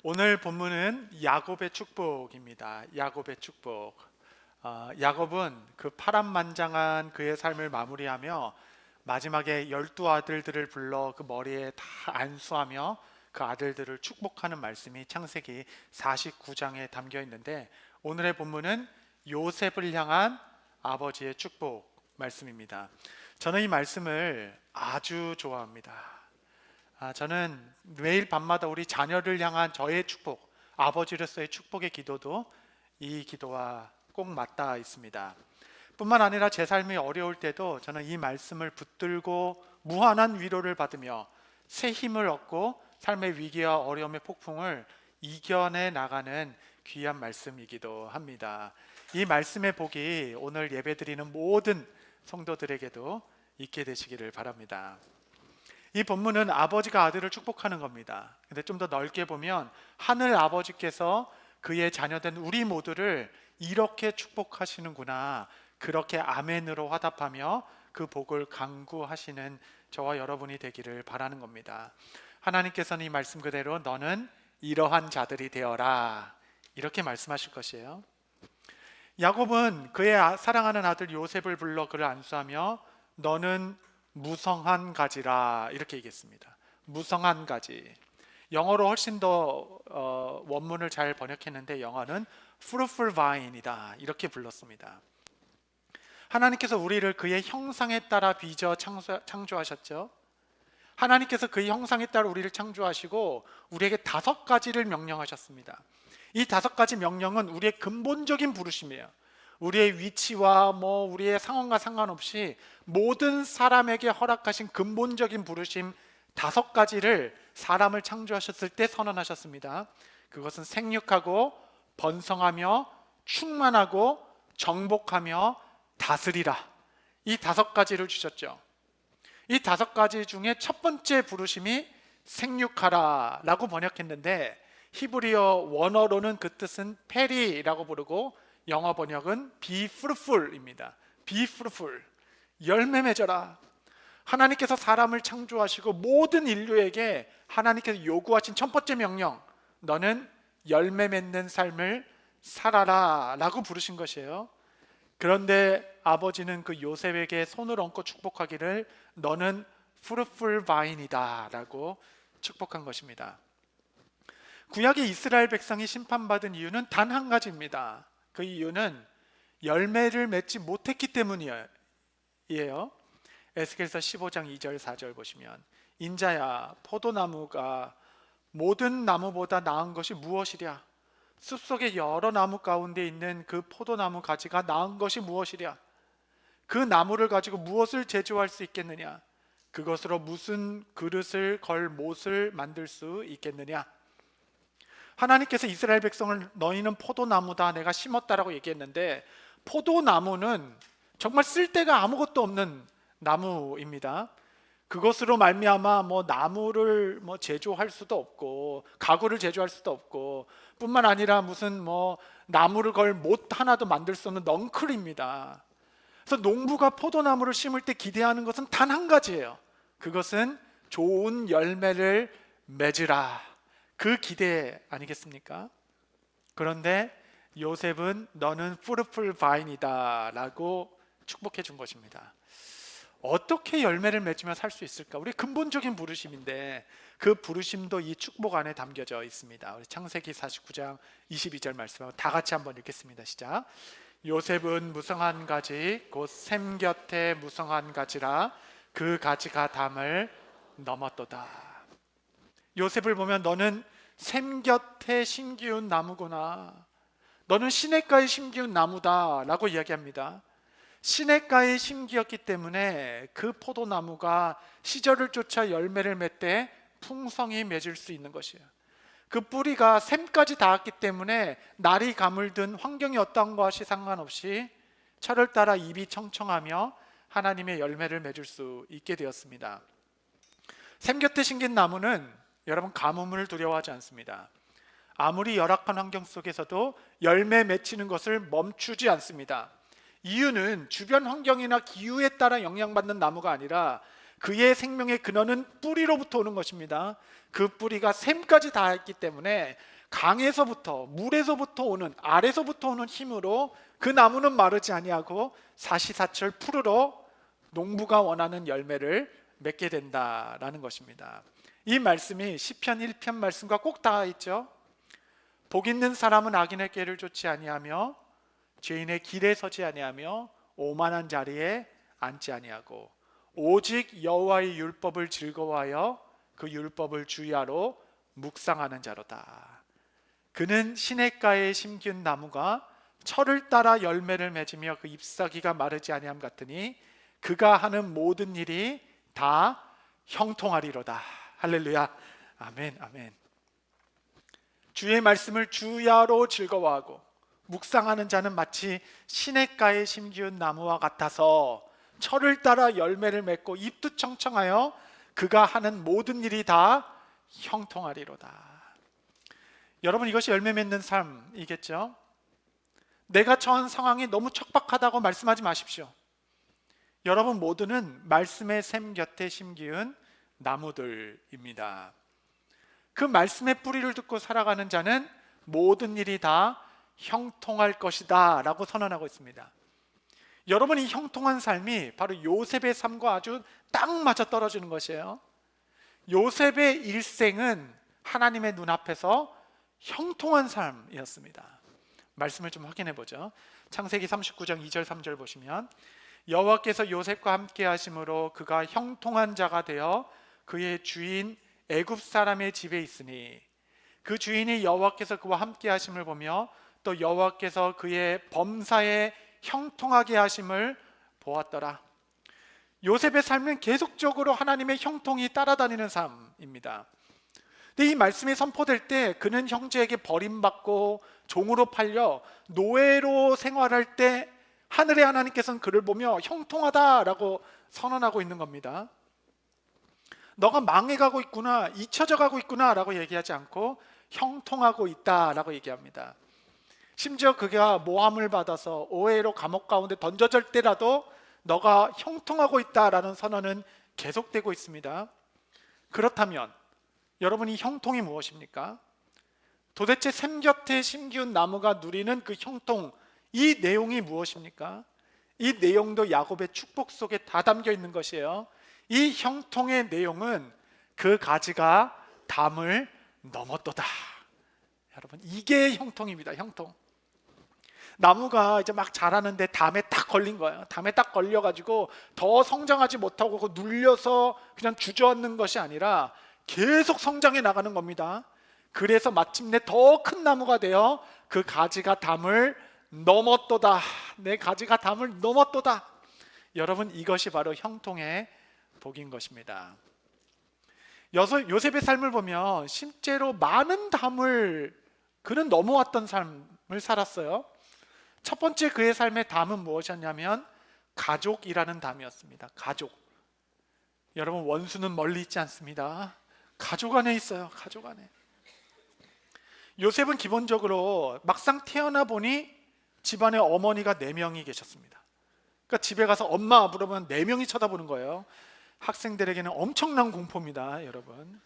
오늘 본문은 야곱의 축복입니다. 야곱의 축복. 야곱은 그 파란만장한 그의 삶을 마무리하며 마지막에 12아들들을 불러 그 머리에 다 안수하며 그 아들들을 축복하는 말씀이 창세기 49장에 담겨 있는데, 오늘의 본문은 요셉을 향한 아버지의 축복 말씀입니다. 저는 이 말씀을 아주 좋아합니다. 저는 매일 밤마다 우리 자녀를 향한 저의 축복, 아버지로서의 축복의 기도도 이 기도와 꼭 맞닿아 있습니다. 뿐만 아니라 제 삶이 어려울 때도 저는 이 말씀을 붙들고 무한한 위로를 받으며 새 힘을 얻고 삶의 위기와 어려움의 폭풍을 이겨내 나가는 귀한 말씀이기도 합니다. 이 말씀의 복이 오늘 예배드리는 모든 성도들에게도 있게 되시기를 바랍니다. 이 본문은 아버지가 아들을 축복하는 겁니다. 근데 좀 더 넓게 보면 하늘 아버지께서 그의 자녀된 우리 모두를 이렇게 축복하시는구나, 그렇게 아멘으로 화답하며 그 복을 간구하시는 저와 여러분이 되기를 바라는 겁니다. 하나님께서는 이 말씀 그대로 너는 이러한 자들이 되어라, 이렇게 말씀하실 것이에요. 야곱은 그의 사랑하는 아들 요셉을 불러 그를 안수하며 너는 무성한 가지라, 이렇게 얘기했습니다. 무성한 가지. 영어로 훨씬 더 원문을 잘 번역했는데 영어는 fruitful vine이다, 이렇게 불렀습니다. 하나님께서 우리를 그의 형상에 따라 빚어 창조하셨죠. 하나님께서 그의 형상에 따라 우리를 창조하시고 우리에게 5가지를 명령하셨습니다. 이 5가지 명령은 우리의 근본적인 부르심이에요. 우리의 위치와 우리의 상황과 상관없이 모든 사람에게 허락하신 근본적인 부르심 5가지를 사람을 창조하셨을 때 선언하셨습니다. 그것은 생육하고 번성하며 충만하고 정복하며 다스리라, 이 5가지를 주셨죠. 이 5가지 중에 첫 번째 부르심이 생육하라 라고 번역했는데, 히브리어 원어로는 그 뜻은 페리라고 부르고 영어 번역은 be fruitful입니다. be fruitful, 열매 맺어라. 하나님께서 사람을 창조하시고 모든 인류에게 하나님께서 요구하신 첫 번째 명령, 너는 열매 맺는 삶을 살아라 라고 부르신 것이에요. 그런데 아버지는 그 요셉에게 손을 얹고 축복하기를 너는 fruitful vine이다 라고 축복한 것입니다. 구약의 이스라엘 백성이 심판받은 이유는 단 한 가지입니다. 그 이유는 열매를 맺지 못했기 때문이에요. 에스겔서 15장 2절 4절 보시면 인자야, 포도나무가 모든 나무보다 나은 것이 무엇이랴? 숲속의 여러 나무 가운데 있는 그 포도나무 가지가 나은 것이 무엇이랴? 그 나무를 가지고 무엇을 제조할 수 있겠느냐? 그것으로 무슨 그릇을 걸 못을 만들 수 있겠느냐? 하나님께서 이스라엘 백성을 너희는 포도나무다, 내가 심었다라고 얘기했는데, 포도나무는 정말 쓸데가 아무것도 없는 나무입니다. 그것으로 말미암아 나무를 제조할 수도 없고 가구를 제조할 수도 없고, 뿐만 아니라 무슨 나무를 걸 못 하나도 만들 수 없는 넝쿨입니다. 그래서 농부가 포도나무를 심을 때 기대하는 것은 단 한 가지예요. 그것은 좋은 열매를 맺으라, 그 기대 아니겠습니까? 그런데 요셉은 너는 fruitful vine이다 라고 축복해 준 것입니다. 어떻게 열매를 맺으며 살 수 있을까? 우리 근본적인 부르심인데 그 부르심도 이 축복 안에 담겨져 있습니다. 우리 창세기 49장 22절 말씀 다 같이 한번 읽겠습니다. 시작. 요셉은 무성한 가지 곧 샘 곁에 무성한 가지라, 그 가지가 담을 넘었도다. 요셉을 보면 너는 샘 곁에 심기운 나무구나, 너는 시냇가에 심기운 나무다 라고 이야기합니다. 시냇가에 심기었기 때문에 그 포도나무가 시절을 쫓아 열매를 맺되 풍성히 맺을 수 있는 것이에요. 그 뿌리가 샘까지 닿았기 때문에 날이 가물든 환경이 어떤 것이 상관없이 철을 따라 잎이 청청하며 하나님의 열매를 맺을 수 있게 되었습니다. 샘 곁에 심긴 나무는 여러분 가뭄을 두려워하지 않습니다. 아무리 열악한 환경 속에서도 열매 맺히는 것을 멈추지 않습니다. 이유는 주변 환경이나 기후에 따라 영향받는 나무가 아니라 그의 생명의 근원은 뿌리로부터 오는 것입니다. 그 뿌리가 샘까지 닿았기 때문에 강에서부터, 물에서부터 오는, 아래서부터 오는 힘으로 그 나무는 마르지 아니하고 사시사철 푸르러 농부가 원하는 열매를 맺게 된다라는 것입니다. 이 말씀이 시편 1편 말씀과 꼭 닿아 있죠. 복 있는 사람은 악인의 꾀를 좇지 아니하며 죄인의 길에 서지 아니하며 오만한 자리에 앉지 아니하고 오직 여호와의 율법을 즐거워하여 그 율법을 주야로 묵상하는 자로다. 그는 시냇가에 심긴 나무가 철을 따라 열매를 맺으며 그 잎사귀가 마르지 아니함 같으니 그가 하는 모든 일이 다 형통하리로다. 할렐루야. 아멘, 아멘. 주의 말씀을 주야로 즐거워하고 묵상하는 자는 마치 시냇가에 심기운 나무와 같아서 철을 따라 열매를 맺고 잎도 청청하여 그가 하는 모든 일이 다 형통하리로다. 여러분, 이것이 열매 맺는 삶이겠죠? 내가 처한 상황이 너무 척박하다고 말씀하지 마십시오. 여러분 모두는 말씀의 샘 곁에 심기운 나무들입니다. 그 말씀의 뿌리를 듣고 살아가는 자는 모든 일이 다 형통할 것이다 라고 선언하고 있습니다. 여러분, 이 형통한 삶이 바로 요셉의 삶과 아주 딱 맞아 떨어지는 것이에요. 요셉의 일생은 하나님의 눈앞에서 형통한 삶이었습니다. 말씀을 좀 확인해 보죠. 창세기 39장 2절 3절 보시면 여호와께서 요셉과 함께 하심으로 그가 형통한 자가 되어 그의 주인 애굽 사람의 집에 있으니 그 주인이 여호와께서 그와 함께 하심을 보며 또 여호와께서 그의 범사에 형통하게 하심을 보았더라. 요셉의 삶은 계속적으로 하나님의 형통이 따라다니는 삶입니다. 근데 이 말씀이 선포될 때 그는 형제에게 버림받고 종으로 팔려 노예로 생활할 때 하늘의 하나님께서는 그를 보며 형통하다라고 선언하고 있는 겁니다. 너가 망해가고 있구나, 잊혀져 가고 있구나 라고 얘기하지 않고 형통하고 있다라고 얘기합니다. 심지어 그가 모함을 받아서 오해로 감옥 가운데 던져질 때라도 너가 형통하고 있다라는 선언은 계속되고 있습니다. 그렇다면 여러분이 형통이 무엇입니까? 도대체 샘 곁에 심기운 나무가 누리는 그 형통, 이 내용이 무엇입니까? 이 내용도 야곱의 축복 속에 다 담겨 있는 것이에요. 이 형통의 내용은 그 가지가 담을 넘었도다. 여러분, 이게 형통입니다. 형통. 나무가 이제 막 자라는데 담에 딱 걸린 거예요. 담에 딱 걸려가지고 더 성장하지 못하고 눌려서 그냥 주저앉는 것이 아니라 계속 성장해 나가는 겁니다. 그래서 마침내 더 큰 나무가 되어 그 가지가 담을 넘었도다. 내 가지가 담을 넘었도다. 여러분, 이것이 바로 형통의 복인 것입니다. 요셉의 삶을 보면 실제로 많은 담을 그는 넘어왔던 삶을 살았어요. 첫 번째 그의 삶의 담은 무엇이었냐면 가족이라는 담이었습니다. 가족. 여러분, 원수는 멀리 있지 않습니다. 가족 안에 있어요. 가족 안에. 요셉은 기본적으로 막상 태어나 보니 집안에 어머니가 4명이 계셨습니다. 그러니까 집에 가서 엄마 부르면 4명이 쳐다보는 거예요. 학생들에게는 엄청난 공포입니다, 여러분.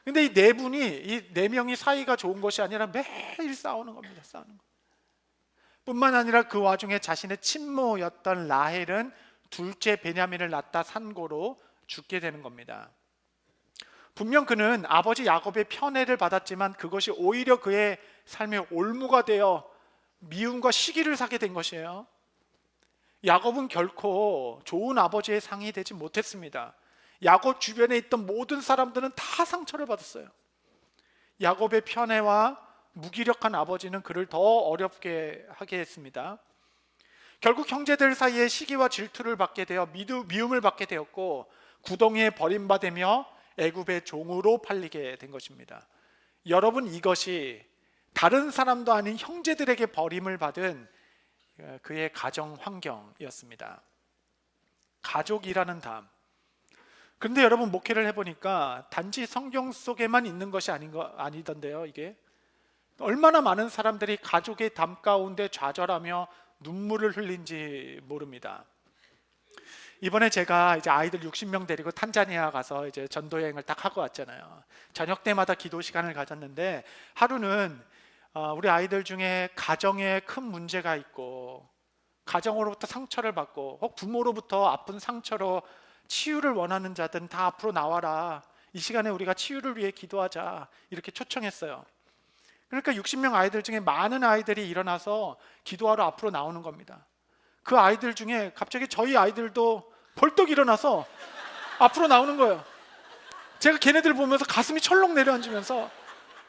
근데 이 4분이, 이 4명이 사이가 좋은 것이 아니라 매일 싸우는 겁니다. 싸우는 거. 뿐만 아니라 그 와중에 자신의 친모였던 라헬은 둘째 베냐민을 낳다 산고로 죽게 되는 겁니다. 분명 그는 아버지 야곱의 편애를 받았지만 그것이 오히려 그의 삶의 올무가 되어 미움과 시기를 사게 된 것이에요. 야곱은 결코 좋은 아버지의 상이 되지 못했습니다. 야곱 주변에 있던 모든 사람들은 다 상처를 받았어요. 야곱의 편애와 무기력한 아버지는 그를 더 어렵게 하게 했습니다. 결국 형제들 사이에 시기와 질투를 받게 되어 미움을 받게 되었고 구덩이에 버림받으며 애굽의 종으로 팔리게 된 것입니다. 여러분, 이것이 다른 사람도 아닌 형제들에게 버림을 받은 그의 가정 환경이었습니다. 가족이라는 담. 그런데 여러분, 목회를 해보니까 단지 성경 속에만 있는 것이 아니던데요. 이게 얼마나 많은 사람들이 가족의 담 가운데 좌절하며 눈물을 흘린지 모릅니다. 이번에 제가 이제 아이들 60명 데리고 탄자니아 가서 이제 전도 여행을 딱 하고 왔잖아요. 저녁 때마다 기도 시간을 가졌는데 하루는 우리 아이들 중에 가정에 큰 문제가 있고 가정으로부터 상처를 받고 혹 부모로부터 아픈 상처로 치유를 원하는 자들은 다 앞으로 나와라. 이 시간에 우리가 치유를 위해 기도하자. 이렇게 초청했어요. 그러니까 60명 아이들 중에 많은 아이들이 일어나서 기도하러 앞으로 나오는 겁니다. 그 아이들 중에 갑자기 저희 아이들도 벌떡 일어나서 앞으로 나오는 거예요. 제가 걔네들 보면서 가슴이 철렁 내려앉으면서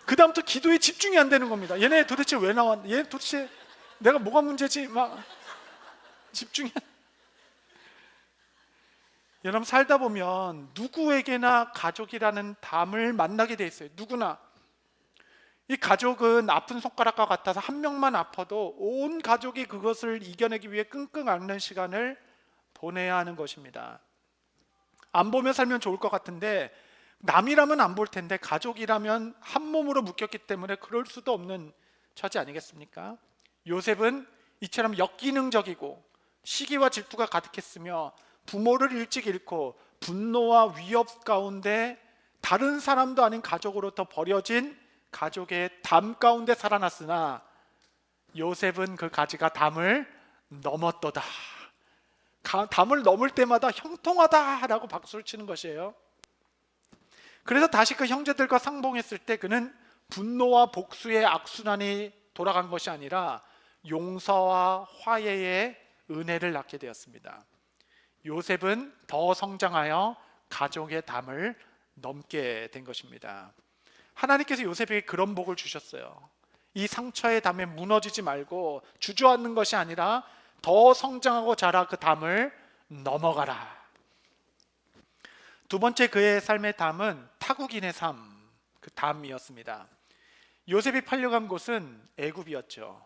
그 다음부터 기도에 집중이 안 되는 겁니다. 얘네 도대체 왜 나왔? 얘 도대체 내가 뭐가 문제지? 막 집중이 안... 여러분 살다 보면 누구에게나 가족이라는 담을 만나게 돼 있어요. 누구나. 이 가족은 아픈 손가락과 같아서 한 명만 아파도 온 가족이 그것을 이겨내기 위해 끙끙 앓는 시간을 보내야 하는 것입니다. 안 보며 살면 좋을 것 같은데 남이라면 안 볼 텐데 가족이라면 한 몸으로 묶였기 때문에 그럴 수도 없는 처지 아니겠습니까? 요셉은 이처럼 역기능적이고 시기와 질투가 가득했으며 부모를 일찍 잃고 분노와 위협 가운데 다른 사람도 아닌 가족으로부터 버려진 가족의 담 가운데 살아났으나 요셉은 그 가지가 담을 넘었도다. 담을 넘을 때마다 형통하다라고 박수를 치는 것이에요. 그래서 다시 그 형제들과 상봉했을 때 그는 분노와 복수의 악순환이 돌아간 것이 아니라 용서와 화해의 은혜를 낳게 되었습니다. 요셉은 더 성장하여 가족의 담을 넘게 된 것입니다. 하나님께서 요셉에게 그런 복을 주셨어요. 이 상처의 담에 무너지지 말고 주저앉는 것이 아니라 더 성장하고 자라 그 담을 넘어가라. 두 번째 그의 삶의 담은 타국인의 삶, 그 담이었습니다. 요셉이 팔려간 곳은 애굽이었죠.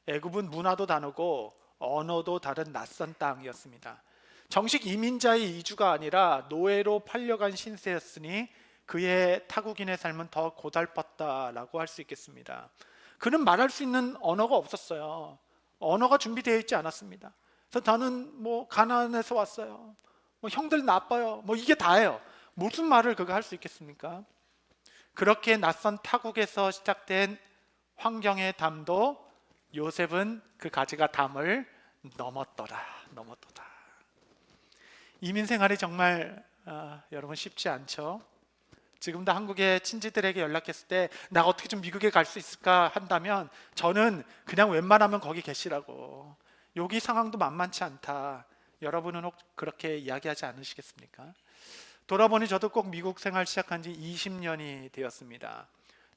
애굽은 문화도 다르고 언어도 다른 낯선 땅이었습니다. 정식 이민자의 이주가 아니라 노예로 팔려간 신세였으니 그의 타국인의 삶은 더 고달팠다라고 할 수 있겠습니다. 그는 말할 수 있는 언어가 없었어요. 언어가 준비되어 있지 않았습니다. 그래서 나는 뭐 가나안에서 왔어요. 뭐 형들 나빠요. 뭐 이게 다예요. 무슨 말을 그가 할 수 있겠습니까? 그렇게 낯선 타국에서 시작된 환경의 담도 요셉은 그 가지가 담을 넘었더라. 이민 생활이 정말 여러분 쉽지 않죠. 지금도 한국의 친지들에게 연락했을 때 나 어떻게 좀 미국에 갈 수 있을까 한다면 저는 그냥 웬만하면 거기 계시라고. 여기 상황도 만만치 않다. 여러분은 혹 그렇게 이야기하지 않으시겠습니까? 돌아보니 저도 꼭 미국 생활 시작한 지 20년이 되었습니다.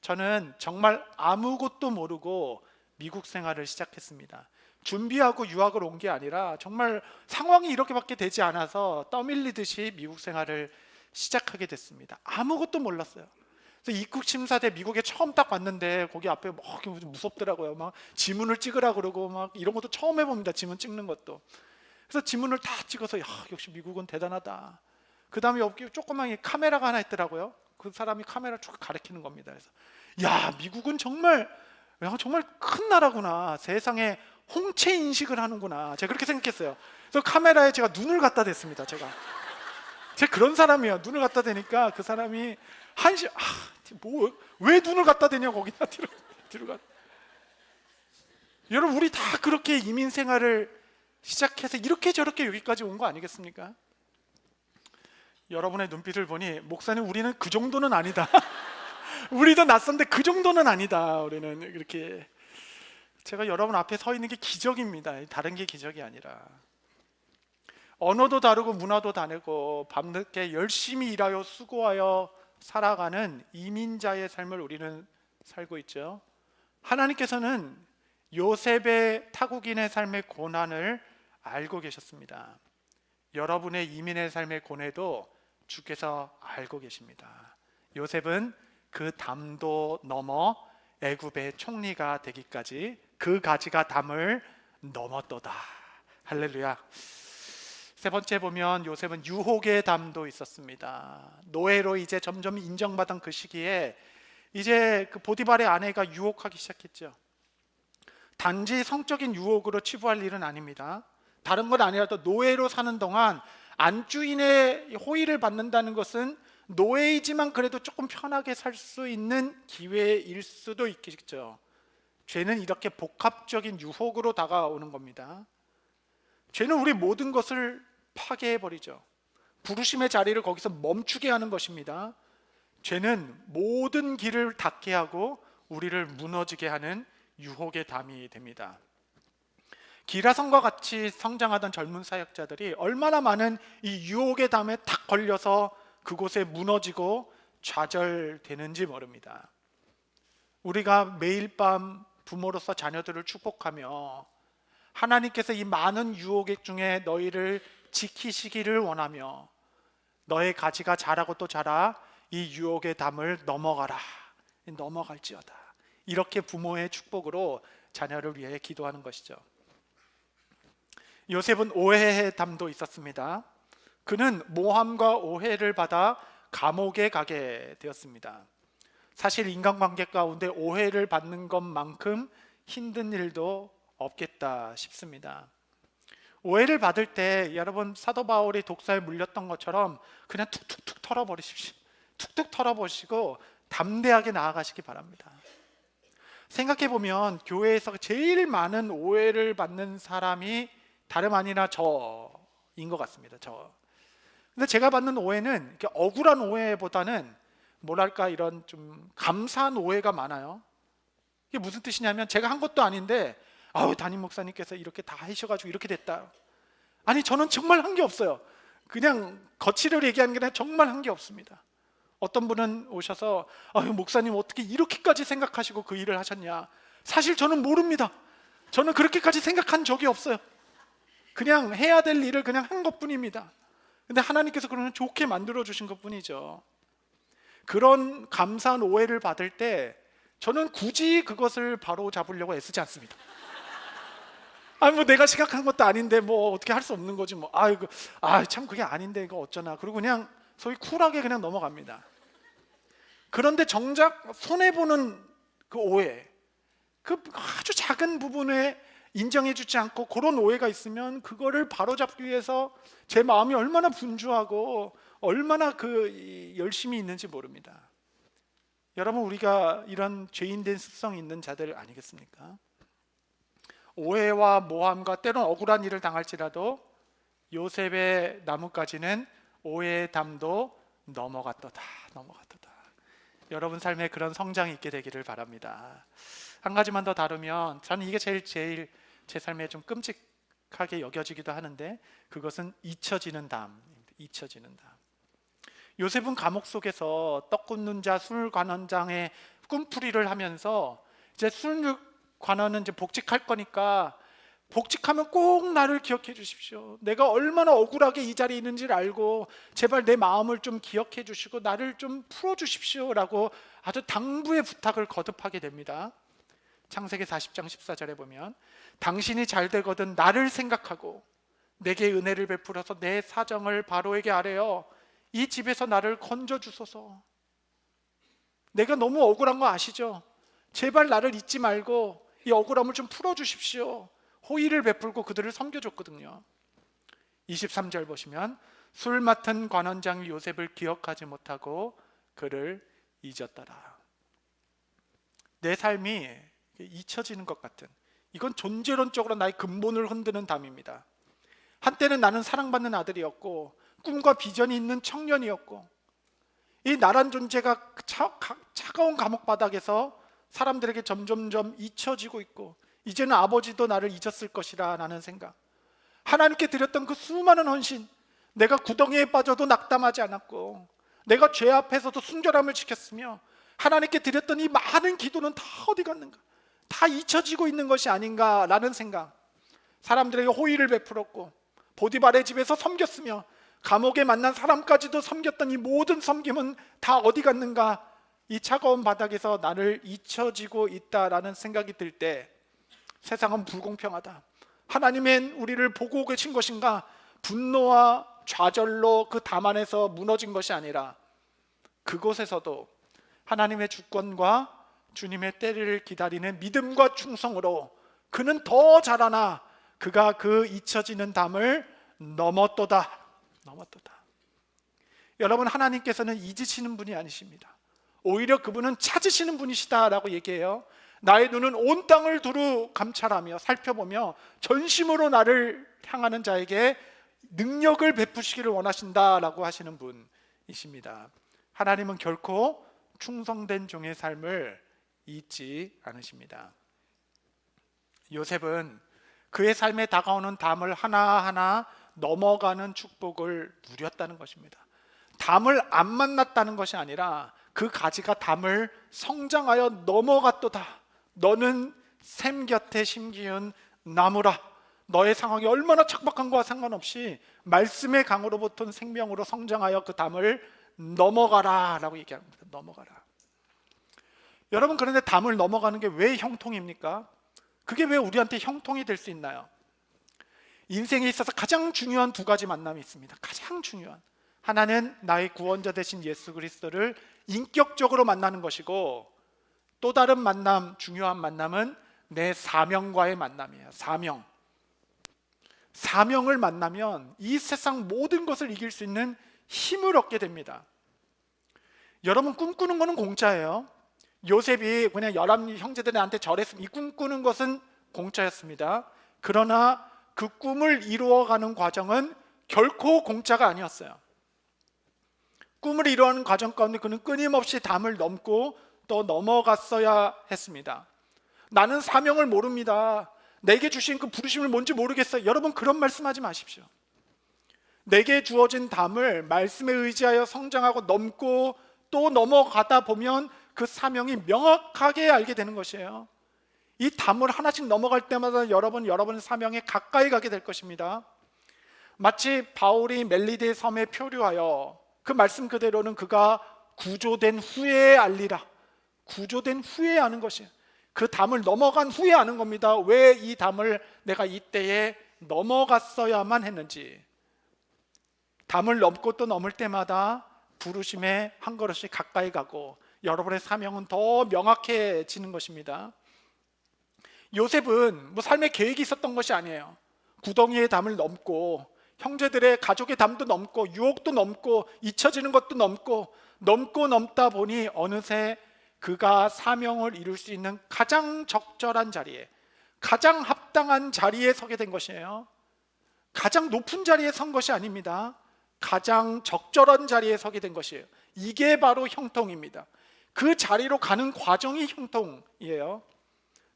저는 정말 아무것도 모르고 미국 생활을 시작했습니다. 준비하고 유학을 온 게 아니라 정말 상황이 이렇게밖에 되지 않아서 떠밀리듯이 미국 생활을 시작하게 됐습니다. 아무것도 몰랐어요. 그래서 입국 심사대 미국에 처음 딱 왔는데 거기 앞에 막 무섭더라고요. 막 지문을 찍으라 그러고 막 이런 것도 처음 해봅니다. 지문 찍는 것도. 그래서 지문을 다 찍어서 역시 미국은 대단하다. 그 다음에 여기 조그만 카메라가 하나 있더라고요. 그 사람이 카메라 쭉 가리키는 겁니다. 그래서 미국은 정말 큰 나라구나. 세상에 홍채 인식을 하는구나. 제가 그렇게 생각했어요. 그래서 카메라에 제가 눈을 갖다 댔습니다. 제가 그런 사람이에요. 눈을 갖다 대니까 그 사람이 왜 눈을 갖다 대냐 거기다 뒤로 가. 여러분 우리 다 그렇게 이민 생활을 시작해서 이렇게 저렇게 여기까지 온 거 아니겠습니까? 여러분의 눈빛을 보니 목사님 우리는 그 정도는 아니다. 우리도 낯선데 그 정도는 아니다. 우리는 이렇게. 제가 여러분 앞에 서 있는 게 기적입니다. 다른 게 기적이 아니라. 언어도 다르고 문화도 다르고 밤늦게 열심히 일하여 수고하여 살아가는 이민자의 삶을 우리는 살고 있죠. 하나님께서는 요셉의 타국인의 삶의 고난을 알고 계셨습니다. 여러분의 이민의 삶의 고뇌도 주께서 알고 계십니다. 요셉은 그 담도 넘어 애굽의 총리가 되기까지 그 가지가 담을 넘었도다. 할렐루야. 세 번째 보면 요셉은 유혹의 담도 있었습니다. 노예로 이제 점점 인정받은 그 시기에 이제 그 보디발의 아내가 유혹하기 시작했죠. 단지 성적인 유혹으로 치부할 일은 아닙니다. 다른 건 아니라도 노예로 사는 동안 안주인의 호의를 받는다는 것은 노예이지만 그래도 조금 편하게 살 수 있는 기회일 수도 있겠죠. 죄는 이렇게 복합적인 유혹으로 다가오는 겁니다. 죄는 우리 모든 것을 파괴해버리죠. 부르심의 자리를 거기서 멈추게 하는 것입니다. 죄는 모든 길을 닫게 하고 우리를 무너지게 하는 유혹의 담이 됩니다. 기라성과 같이 성장하던 젊은 사역자들이 얼마나 많은 이 유혹의 담에 탁 걸려서 그곳에 무너지고 좌절되는지 모릅니다. 우리가 매일 밤 부모로서 자녀들을 축복하며 하나님께서 이 많은 유혹의 중에 너희를 지키시기를 원하며 너의 가지가 자라고 또 자라 이 유혹의 담을 넘어가라, 넘어갈지어다, 이렇게 부모의 축복으로 자녀를 위해 기도하는 것이죠. 요셉은 오해의 담도 있었습니다. 그는 모함과 오해를 받아 감옥에 가게 되었습니다. 사실 인간관계 가운데 오해를 받는 것만큼 힘든 일도 없겠다 싶습니다. 오해를 받을 때 여러분 사도 바울이 독사에 물렸던 것처럼 그냥 툭툭툭 털어버리십시오. 툭툭 털어보시고 담대하게 나아가시기 바랍니다. 생각해보면 교회에서 제일 많은 오해를 받는 사람이 다름 아니라 저인 것 같습니다. 근데 제가 받는 오해는 이렇게 억울한 오해보다는 뭐랄까 이런 좀 감사한 오해가 많아요. 이게 무슨 뜻이냐면 제가 한 것도 아닌데 담임 목사님께서 이렇게 다 하셔가지고 이렇게 됐다. 아니 저는 정말 한 게 없어요. 그냥 거치를 얘기하는 게 아니라 정말 한 게 없습니다. 어떤 분은 오셔서 목사님 어떻게 이렇게까지 생각하시고 그 일을 하셨냐. 사실 저는 모릅니다. 저는 그렇게까지 생각한 적이 없어요. 그냥 해야 될 일을 그냥 한 것뿐입니다. 근데 하나님께서 그러면 좋게 만들어 주신 것뿐이죠. 그런 감사한 오해를 받을 때 저는 굳이 그것을 바로 잡으려고 애쓰지 않습니다. 내가 생각한 것도 아닌데 어떻게 할 수 없는 거지 참 그게 아닌데 이거 어쩌나. 그리고 그냥 소위 쿨하게 그냥 넘어갑니다. 그런데 정작 손해보는 그 오해, 그 아주 작은 부분에 인정해주지 않고 그런 오해가 있으면 그거를 바로잡기 위해서 제 마음이 얼마나 분주하고 얼마나 열심히 있는지 모릅니다. 여러분, 우리가 이런 죄인된 습성이 있는 자들 아니겠습니까? 오해와 모함과 때론 억울한 일을 당할지라도 요셉의 나뭇가지는 오해의 담도 넘어갔도다. 여러분 삶에 그런 성장이 있게 되기를 바랍니다. 한 가지만 더 다루면 저는 이게 제일 제 삶에 좀 끔찍하게 여겨지기도 하는데 그것은 잊혀지는 담입니다. 잊혀지는 담. 요셉은 감옥 속에서 떡 굽는 자 술관원장의 꿈풀이를 하면서 이제 술관원은 이제 복직할 거니까 복직하면 꼭 나를 기억해 주십시오. 내가 얼마나 억울하게 이 자리에 있는지를 알고 제발 내 마음을 좀 기억해 주시고 나를 좀 풀어 주십시오 라고 아주 당부의 부탁을 거듭하게 됩니다. 창세기 40장 14절에 보면 당신이 잘 되거든 나를 생각하고 내게 은혜를 베풀어서 내 사정을 바로에게 아뢰어 이 집에서 나를 건져 주소서. 내가 너무 억울한 거 아시죠? 제발 나를 잊지 말고 이 억울함을 좀 풀어 주십시오. 호의를 베풀고 그들을 섬겨줬거든요. 23절 보시면 술 맡은 관원장이 요셉을 기억하지 못하고 그를 잊었더라. 내 삶이 잊혀지는 것 같은, 이건 존재론적으로 나의 근본을 흔드는 담입니다. 한때는 나는 사랑받는 아들이었고 꿈과 비전이 있는 청년이었고 이 나란 존재가 차가운 감옥 바닥에서 사람들에게 점점점 잊혀지고 있고 이제는 아버지도 나를 잊었을 것이라 라는 생각, 하나님께 드렸던 그 수많은 헌신, 내가 구덩이에 빠져도 낙담하지 않았고 내가 죄 앞에서도 순결함을 지켰으며 하나님께 드렸던 이 많은 기도는 다 어디 갔는가, 다 잊혀지고 있는 것이 아닌가 라는 생각, 사람들에게 호의를 베풀었고 보디발의 집에서 섬겼으며 감옥에 만난 사람까지도 섬겼던 이 모든 섬김은 다 어디 갔는가, 이 차가운 바닥에서 나를 잊혀지고 있다라는 생각이 들 때 세상은 불공평하다, 하나님은 우리를 보고 계신 것인가, 분노와 좌절로 그 담 안에서 무너진 것이 아니라 그곳에서도 하나님의 주권과 주님의 때를 기다리는 믿음과 충성으로 그는 더 자라나 그가 그 잊혀지는 담을 넘었도다, 넘었도다. 여러분, 하나님께서는 잊으시는 분이 아니십니다. 오히려 그분은 찾으시는 분이시다라고 얘기해요. 나의 눈은 온 땅을 두루 감찰하며 살펴보며 전심으로 나를 향하는 자에게 능력을 베푸시기를 원하신다라고 하시는 분이십니다. 하나님은 결코 충성된 종의 삶을 잊지 않으십니다. 요셉은 그의 삶에 다가오는 담을 하나하나 넘어가는 축복을 누렸다는 것입니다. 담을 안 만났다는 것이 아니라 그 가지가 담을 성장하여 넘어갔도다. 너는 샘 곁에 심기운 나무라. 너의 상황이 얼마나 척박한 것과 상관없이 말씀의 강으로부터 생명으로 성장하여 그 담을 넘어가라 라고 얘기합니다. 넘어가라. 여러분, 그런데 담을 넘어가는 게 왜 형통입니까? 그게 왜 우리한테 형통이 될 수 있나요? 인생에 있어서 가장 중요한 두 가지 만남이 있습니다. 가장 중요한, 하나는 나의 구원자 되신 예수 그리스도를 인격적으로 만나는 것이고, 또 다른 만남, 중요한 만남은 내 사명과의 만남이에요. 사명을 만나면 이 세상 모든 것을 이길 수 있는 힘을 얻게 됩니다. 여러분, 꿈꾸는 거는 공짜예요. 요셉이 그냥 11 형제들한테 절했으면 이 꿈꾸는 것은 공짜였습니다. 그러나 그 꿈을 이루어가는 과정은 결코 공짜가 아니었어요. 꿈을 이루어가는 과정 가운데 그는 끊임없이 담을 넘고 또 넘어갔어야 했습니다. 나는 사명을 모릅니다. 내게 주신 그 부르심을 뭔지 모르겠어요. 여러분, 그런 말씀하지 마십시오. 내게 주어진 담을 말씀에 의지하여 성장하고 넘고 또 넘어가다 보면 그 사명이 명확하게 알게 되는 것이에요. 이 담을 하나씩 넘어갈 때마다 여러분의 사명에 가까이 가게 될 것입니다. 마치 바울이 멜리데 섬에 표류하여 그 말씀 그대로는 그가 구조된 후에 알리라. 구조된 후에 아는 것이에요. 그 담을 넘어간 후에 아는 겁니다. 왜 이 담을 내가 이때에 넘어갔어야만 했는지. 담을 넘고 또 넘을 때마다 부르심에 한 걸음씩 가까이 가고 여러분의 사명은 더 명확해지는 것입니다. 요셉은 삶의 계획이 있었던 것이 아니에요. 구덩이의 담을 넘고 형제들의 가족의 담도 넘고 유혹도 넘고 잊혀지는 것도 넘고 넘다 보니 어느새 그가 사명을 이룰 수 있는 가장 적절한 자리에, 가장 합당한 자리에 서게 된 것이에요. 가장 높은 자리에 선 것이 아닙니다. 가장 적절한 자리에 서게 된 것이에요. 이게 바로 형통입니다. 그 자리로 가는 과정이 형통이에요.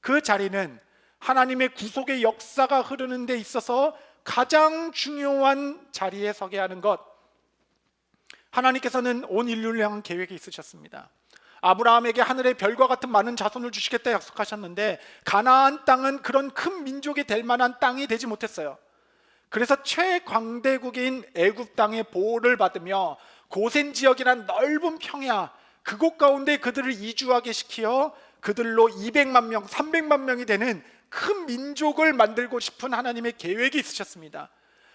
그 자리는 하나님의 구속의 역사가 흐르는 데 있어서 가장 중요한 자리에 서게 하는 것. 하나님께서는 온 인류를 향한 계획이 있으셨습니다. 아브라함에게 하늘의 별과 같은 많은 자손을 주시겠다 약속하셨는데 가나안 땅은 그런 큰 민족이 될 만한 땅이 되지 못했어요. 그래서 최광대국인 애굽 땅의 보호를 받으며 고센 지역이란 넓은 평야, 그곳 가운데 그들을 이주하게 시키어 그들로 200만 명, 300만 명이 되는 큰 민족을 만들고 싶은 하나님의 계획이 있으셨습니다.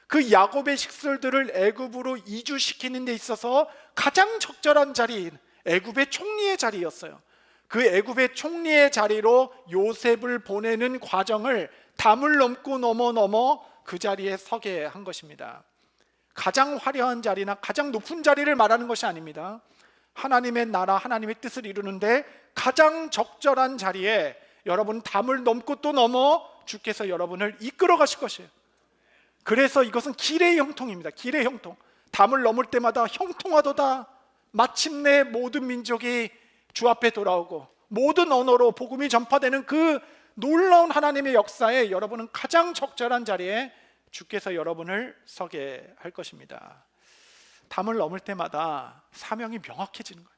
그 야곱의 식솔들을 애굽으로 이주시키는 데 있어서 가장 적절한 자리인 애굽의 총리의 자리였어요. 그 애굽의 총리의 자리로 요셉을 보내는 과정을 담을 넘고 넘어 그 자리에 서게 한 것입니다. 가장 화려한 자리나 가장 높은 자리를 말하는 것이 아닙니다. 하나님의 나라, 하나님의 뜻을 이루는데 가장 적절한 자리에 여러분 담을 넘고 또 넘어 주께서 여러분을 이끌어 가실 것이에요. 그래서 이것은 길의 형통입니다. 길의 형통. 담을 넘을 때마다 형통하도다. 마침내 모든 민족이 주 앞에 돌아오고 모든 언어로 복음이 전파되는 그 놀라운 하나님의 역사에 여러분은 가장 적절한 자리에 주께서 여러분을 서게 할 것입니다. 담을 넘을 때마다 사명이 명확해지는 거예요.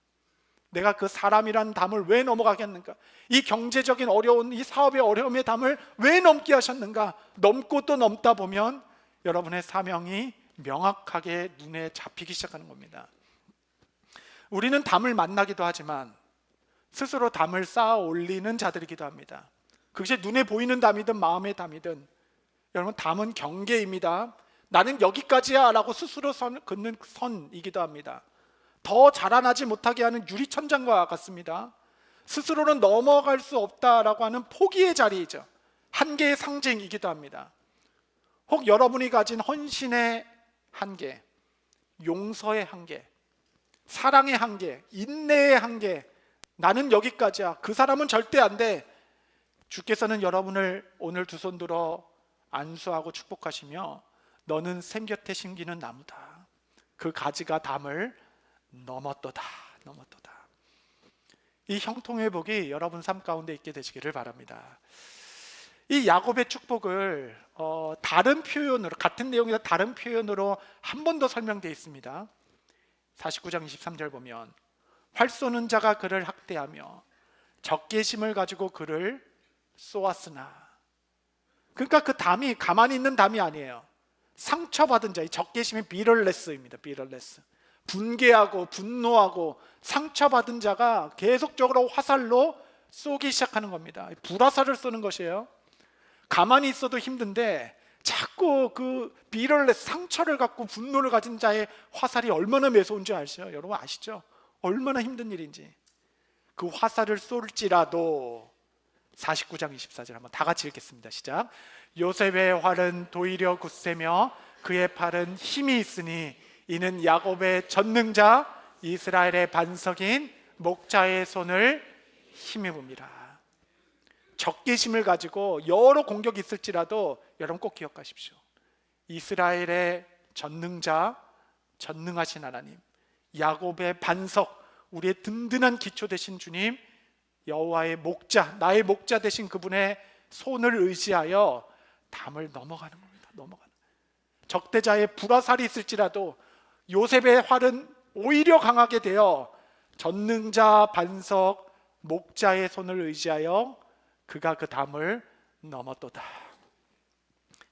내가 그 사람이란 담을 왜 넘어가겠는가? 이 경제적인 어려운, 이 사업의 어려움의 담을 왜 넘게 하셨는가? 넘고 또 넘다 보면 여러분의 사명이 명확하게 눈에 잡히기 시작하는 겁니다. 우리는 담을 만나기도 하지만 스스로 담을 쌓아 올리는 자들이기도 합니다. 그것이 눈에 보이는 담이든 마음의 담이든 여러분, 담은 경계입니다. 나는 여기까지야 라고 스스로 긋는 선이기도 합니다. 더 자라나지 못하게 하는 유리천장과 같습니다. 스스로는 넘어갈 수 없다라고 하는 포기의 자리이죠. 한계의 상징이기도 합니다. 혹 여러분이 가진 헌신의 한계, 용서의 한계, 사랑의 한계, 인내의 한계, 나는 여기까지야. 그 사람은 절대 안 돼. 주께서는 여러분을 오늘 두 손 들어 안수하고 축복하시며 너는 샘곁에 심기는 나무다. 그 가지가 담을 넘었도다. 이 형통의 복이 여러분 삶 가운데 있게 되시기를 바랍니다. 이 야곱의 축복을 다른 표현으로, 같은 내용이다 다른 표현으로 한 번 더 설명되어 있습니다. 49장 23절 보면 활 쏘는 자가 그를 학대하며 적개심을 가지고 그를 쏘았으나, 그러니까 그 담이 가만히 있는 담이 아니에요. 상처받은 자, 이 적개심이 비럴레스입니다. 비럴레스, 분개하고 분노하고 상처받은 자가 계속적으로 화살로 쏘기 시작하는 겁니다. 불화살을 쏘는 것이에요. 가만히 있어도 힘든데 자꾸 그 비럴레스, 상처를 갖고 분노를 가진 자의 화살이 얼마나 매서운지 아시죠? 여러분 아시죠? 얼마나 힘든 일인지. 그 화살을 쏠지라도 49장 24절 한번 다 같이 읽겠습니다. 시작. 요셉의 활은 도리어 굳세며 그의 팔은 힘이 있으니 이는 야곱의 전능자 이스라엘의 반석인 목자의 손을 힘입음이라. 적개심을 가지고 여러 공격이 있을지라도 여러분 꼭 기억하십시오. 이스라엘의 전능자, 전능하신 하나님, 야곱의 반석, 우리의 든든한 기초 되신 주님, 여호와의 목자, 나의 목자 되신 그분의 손을 의지하여 담을 넘어가는 겁니다. 적대자의 불화살이 있을지라도 요셉의 활은 오히려 강하게 되어 전능자 반석 목자의 손을 의지하여 그가 그 담을 넘었도다.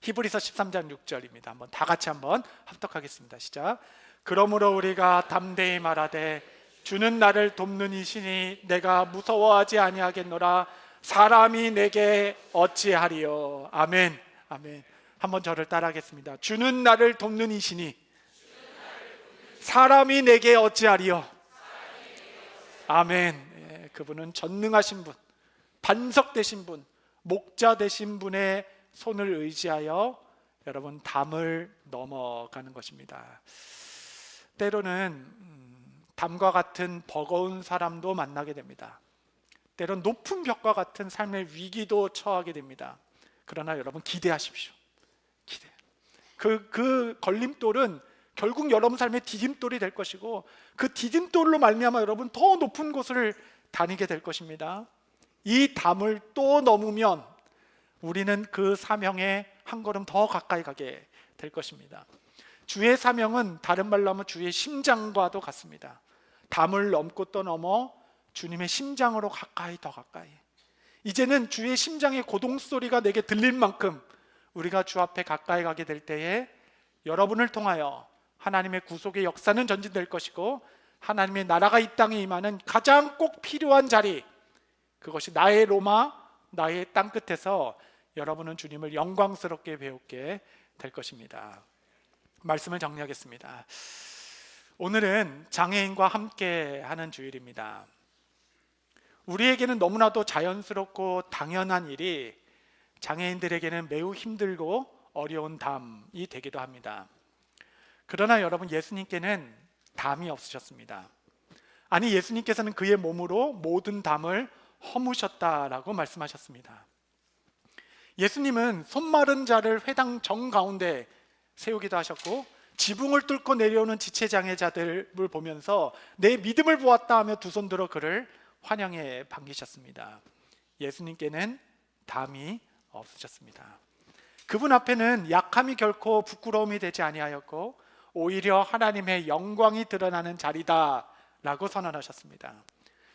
히브리서 13장 6절입니다. 한번 다 같이 한번 합독하겠습니다. 시작. 그러므로 우리가 담대히 말하되 주는 나를 돕는 이시니 내가 무서워하지 아니하겠노라. 사람이 내게 어찌하리요. 아멘. 아멘. 한번 저를 따라하겠습니다. 주는 나를 돕는 이시니 사람이 내게 어찌하리요. 아멘. 그분은 전능하신 분, 반석 되신 분, 목자 되신 분의 손을 의지하여 여러분 담을 넘어가는 것입니다. 때로는 담과 같은 버거운 사람도 만나게 됩니다. 때론 높은 벽과 같은 삶의 위기도 처하게 됩니다. 그러나 여러분 기대하십시오. 그 걸림돌은 결국 여러분 삶의 디딤돌이 될 것이고 그 디딤돌로 말미암아 여러분 더 높은 곳을 다니게 될 것입니다. 이 담을 또 넘으면 우리는 그 사명에 한 걸음 더 가까이 가게 될 것입니다. 주의 사명은 다른 말로 하면 주의 심장과도 같습니다. 담을 넘고 또 넘어 주님의 심장으로 가까이 더 가까이. 이제는 주의 심장의 고동 소리가 내게 들릴 만큼 우리가 주 앞에 가까이 가게 될 때에 여러분을 통하여 하나님의 구속의 역사는 전진될 것이고 하나님의 나라가 이 땅에 임하는 가장 꼭 필요한 자리, 그것이 나의 로마, 나의 땅끝에서 여러분은 주님을 영광스럽게 배우게 될 것입니다. 말씀을 정리하겠습니다. 오늘은 장애인과 함께 하는 주일입니다. 우리에게는 너무나도 자연스럽고 당연한 일이 장애인들에게는 매우 힘들고 어려운 담이 되기도 합니다. 그러나 여러분, 예수님께는 담이 없으셨습니다. 아니, 예수님께서는 그의 몸으로 모든 담을 허무셨다라고 말씀하셨습니다. 예수님은 손마른 자를 회당 정가운데 세우기도 하셨고 지붕을 뚫고 내려오는 지체장애자들을 보면서 내 믿음을 보았다 하며 두 손 들어 그를 환영해 반기셨습니다. 예수님께는 담이 없으셨습니다. 그분 앞에는 약함이 결코 부끄러움이 되지 아니하였고 오히려 하나님의 영광이 드러나는 자리다라고 선언하셨습니다.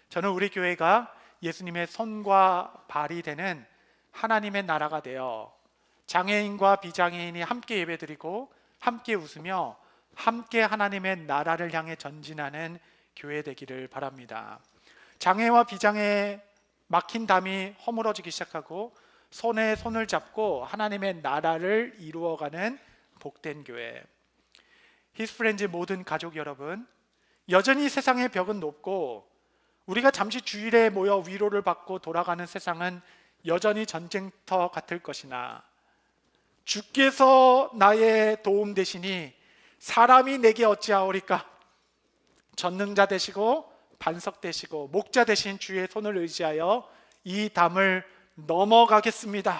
저는 우리 교회가 예수님의 손과 발이 되는 하나님의 나라가 되어 장애인과 비장애인이 함께 예배드리고 함께 웃으며 함께 하나님의 나라를 향해 전진하는 교회 되기를 바랍니다. 장애와 비장애에 막힌 담이 허물어지기 시작하고 손에 손을 잡고 하나님의 나라를 이루어가는 복된 교회. 히스프렌즈 모든 가족 여러분, 여전히 세상의 벽은 높고 우리가 잠시 주일에 모여 위로를 받고 돌아가는 세상은 여전히 전쟁터 같을 것이나 주께서 나의 도움 되시니 사람이 내게 어찌하오리까? 전능자 되시고 반석 되시고 목자 되신 주의 손을 의지하여 이 담을 넘어가겠습니다.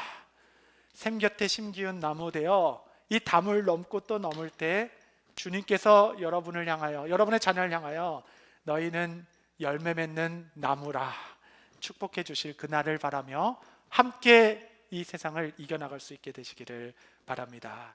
샘 곁에 심기운 나무 되어 이 담을 넘고 또 넘을 때 주님께서 여러분을 향하여, 여러분의 자녀를 향하여 너희는 열매 맺는 나무라 축복해 주실 그날을 바라며 함께 이 세상을 이겨나갈 수 있게 되시기를 바랍니다.